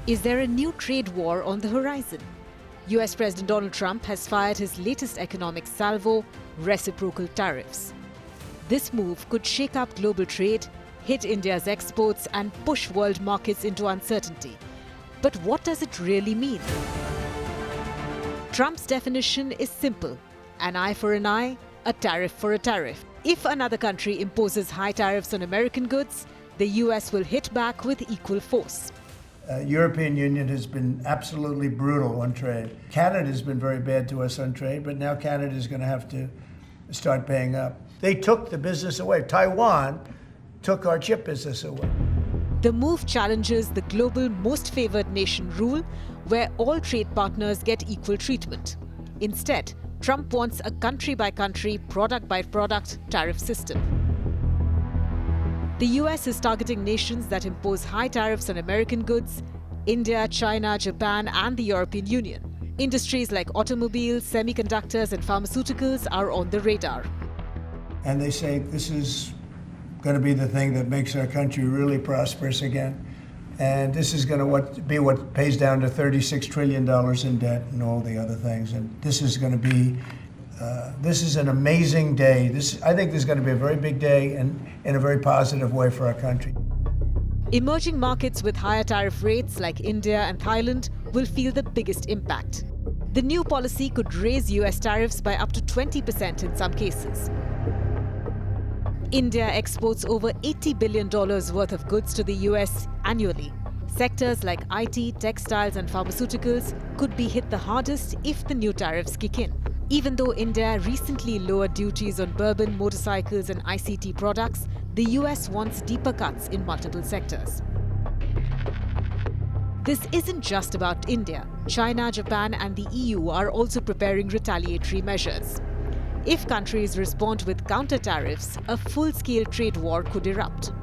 Is there a new trade war on the horizon? US President Donald Trump has fired his latest economic salvo, reciprocal tariffs. This move could shake up global trade, hit India's exports, and push world markets into uncertainty. But what does it really mean? Trump's definition is simple: an eye for an eye, a tariff for a tariff. If another country imposes high tariffs on American goods, the US will hit back with equal force. European Union has been absolutely brutal on trade. Canada has been very bad to us on trade, but now Canada is going to have to start paying up. They took the business away. Taiwan took our chip business away. The move challenges the global most favored nation rule, where all trade partners get equal treatment. Instead, Trump wants a country-by-country, product-by-product tariff system. The US is targeting nations that impose high tariffs on American goods: India, China, Japan, and the European Union. Industries like automobiles, semiconductors, and pharmaceuticals are on the radar. And they say this is going to be the thing that makes our country really prosperous again. And this is going to be what pays down to $36 trillion in debt and all the other things. And this is going to be, this is an amazing day. I think this is going to be a very big day and in a very positive way for our country. Emerging markets with higher tariff rates like India and Thailand will feel the biggest impact. The new policy could raise US tariffs by up to 20% in some cases. India exports over $80 billion worth of goods to the US annually. Sectors like IT, textiles, and pharmaceuticals could be hit the hardest if the new tariffs kick in. Even though India recently lowered duties on bourbon, motorcycles, and ICT products, the US wants deeper cuts in multiple sectors. This isn't just about India. China, Japan, and the EU are also preparing retaliatory measures. If countries respond with counter-tariffs, a full-scale trade war could erupt.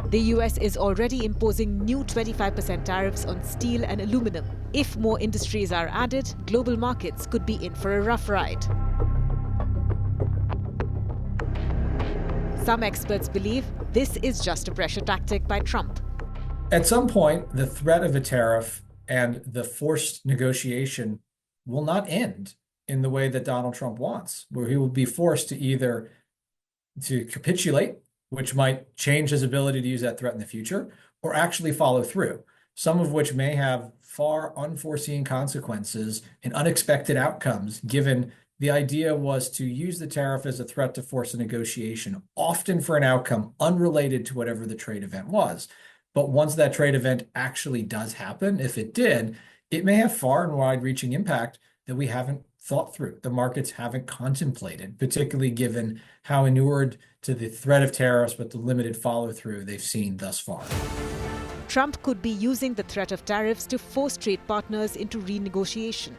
The US is already imposing new 25% tariffs on steel and aluminum. If more industries are added, global markets could be in for a rough ride. Some experts believe this is just a pressure tactic by Trump. At some point, the threat of a tariff and the forced negotiation will not end in the way that Donald Trump wants, where he will be forced to either to capitulate, which might change his ability to use that threat in the future, or actually follow through, some of which may have far unforeseen consequences and unexpected outcomes, given the idea was to use the tariff as a threat to force a negotiation, often for an outcome unrelated to whatever the trade event was. But once that trade event actually does happen, if it did, it may have far and wide-reaching impact that we haven't thought through, the markets haven't contemplated, particularly given how inured to the threat of tariffs but the limited follow-through they've seen thus far. Trump could be using the threat of tariffs to force trade partners into renegotiation.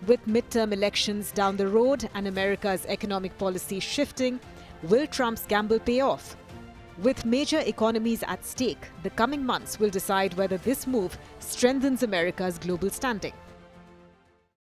With midterm elections down the road and America's economic policy shifting, will Trump's gamble pay off? With major economies at stake, the coming months will decide whether this move strengthens America's global standing.